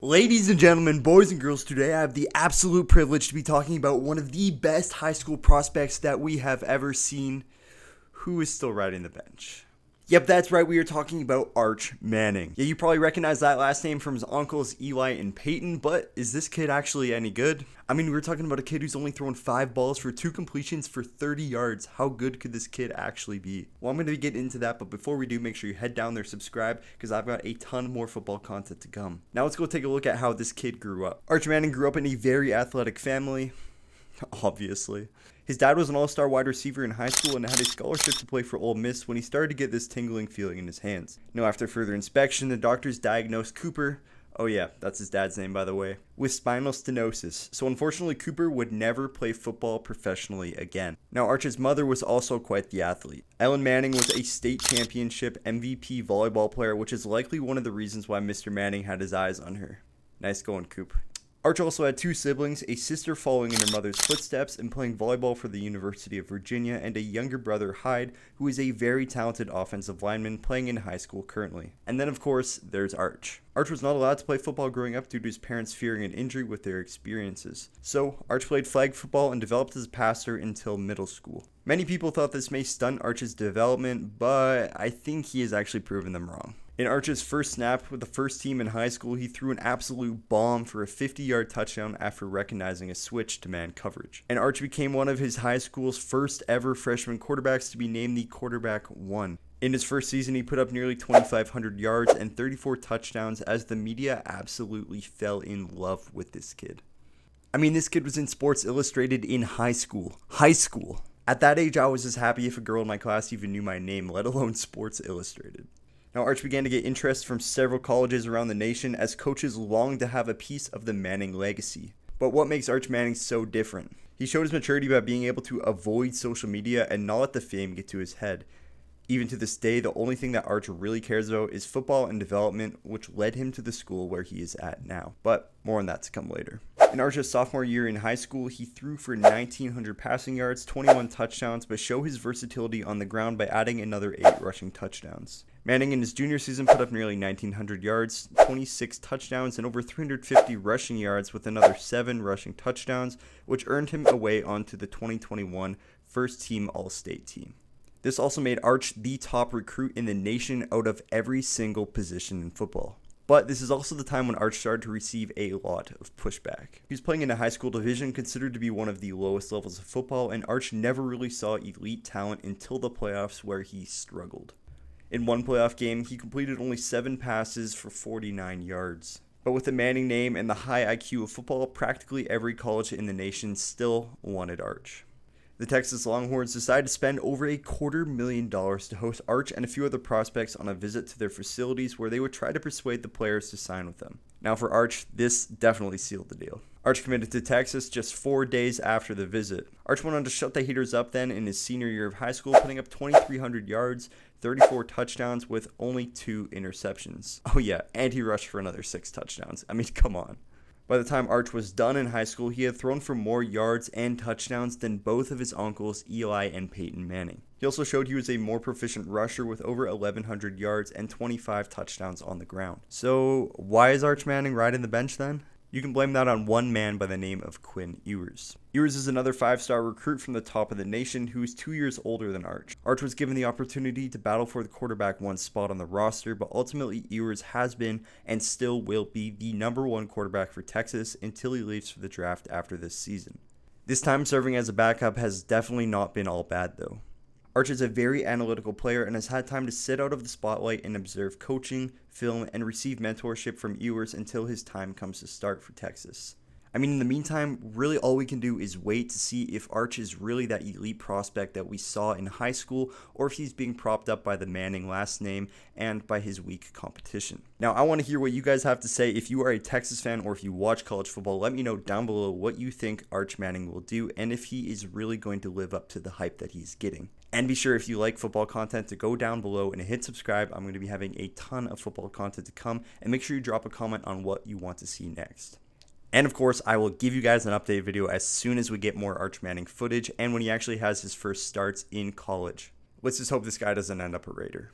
Ladies and gentlemen, boys and girls, today I have the absolute privilege to be talking about one of the best high school prospects that we have ever seen, who is still riding the bench. Yep, that's right, we are talking about Arch Manning. Yeah, you probably recognize that last name from his uncles Eli and Peyton, but is this kid actually any good? I mean, we're talking about a kid who's only thrown 5 balls for 2 completions for 30 yards. How good could this kid actually be? Well, I'm going to get into that, but before we do, make sure you head down there, subscribe, because I've got a ton more football content to come. Now let's go take a look at how this kid grew up. Arch Manning grew up in a very athletic family, obviously. His dad was an all-star wide receiver in high school and had a scholarship to play for Ole Miss when he started to get this tingling feeling in his hands. Now, after further inspection, the doctors diagnosed Cooper, oh yeah, that's his dad's name by the way, with spinal stenosis. So unfortunately, Cooper would never play football professionally again. Now, Arch's mother was also quite the athlete. Ellen Manning was a state championship MVP volleyball player, which is likely one of the reasons why Mr. Manning had his eyes on her. Nice going, Coop. Arch also had 2 siblings, a sister following in her mother's footsteps and playing volleyball for the University of Virginia, and a younger brother, Hyde, who is a very talented offensive lineman playing in high school currently. And then, of course, there's Arch. Arch was not allowed to play football growing up due to his parents fearing an injury with their experiences. So, Arch played flag football and developed as a passer until middle school. Many people thought this may stunt Arch's development, but I think he has actually proven them wrong. In Arch's first snap with the first team in high school, he threw an absolute bomb for a 50-yard touchdown after recognizing a switch to man coverage. And Arch became one of his high school's first ever freshman quarterbacks to be named the quarterback 1. In his first season, he put up nearly 2,500 yards and 34 touchdowns as the media absolutely fell in love with this kid. I mean, this kid was in Sports Illustrated in high school. At that age, I was as happy if a girl in my class even knew my name, let alone Sports Illustrated. Now, Arch began to get interest from several colleges around the nation as coaches longed to have a piece of the Manning legacy. But what makes Arch Manning so different? He showed his maturity by being able to avoid social media and not let the fame get to his head. Even to this day, the only thing that Arch really cares about is football and development, which led him to the school where he is at now. But more on that to come later. In Arch's sophomore year in high school, he threw for 1,900 passing yards, 21 touchdowns, but showed his versatility on the ground by adding another 8 rushing touchdowns. Manning in his junior season put up nearly 1,900 yards, 26 touchdowns, and over 350 rushing yards with another 7 rushing touchdowns, which earned him a way onto the 2021 first-team All-State team. This also made Arch the top recruit in the nation out of every single position in football. But this is also the time when Arch started to receive a lot of pushback. He was playing in a high school division considered to be one of the lowest levels of football, and Arch never really saw elite talent until the playoffs where he struggled. In one playoff game, he completed only 7 passes for 49 yards. But with the Manning name and the high IQ of football, practically every college in the nation still wanted Arch. The Texas Longhorns decided to spend over $250,000 to host Arch and a few other prospects on a visit to their facilities where they would try to persuade the players to sign with them. Now for Arch, this definitely sealed the deal. Arch committed to Texas just 4 days after the visit. Arch went on to shut the haters up then in his senior year of high school, putting up 2,300 yards, 34 touchdowns with only 2 interceptions. Oh yeah, and he rushed for another 6 touchdowns. I mean, come on. By the time Arch was done in high school, he had thrown for more yards and touchdowns than both of his uncles, Eli and Peyton Manning. He also showed he was a more proficient rusher with over 1,100 yards and 25 touchdowns on the ground. So why is Arch Manning riding the bench then? You can blame that on one man by the name of Quinn Ewers. Ewers is another 5-star recruit from the top of the nation who is 2 years older than Arch. Arch was given the opportunity to battle for the quarterback 1 spot on the roster, but ultimately Ewers has been and still will be the number 1 quarterback for Texas until he leaves for the draft after this season. This time serving as a backup has definitely not been all bad though. Arch is a very analytical player and has had time to sit out of the spotlight and observe coaching, film, and receive mentorship from Ewers until his time comes to start for Texas. I mean, in the meantime, really all we can do is wait to see if Arch is really that elite prospect that we saw in high school, or if he's being propped up by the Manning last name and by his weak competition. Now, I want to hear what you guys have to say. If you are a Texas fan or if you watch college football, let me know down below what you think Arch Manning will do and if he is really going to live up to the hype that he's getting. And be sure, if you like football content, to go down below and hit subscribe. I'm going to be having a ton of football content to come, and make sure you drop a comment on what you want to see next. And of course, I will give you guys an update video as soon as we get more Arch Manning footage and when he actually has his first starts in college. Let's just hope this guy doesn't end up a Raider.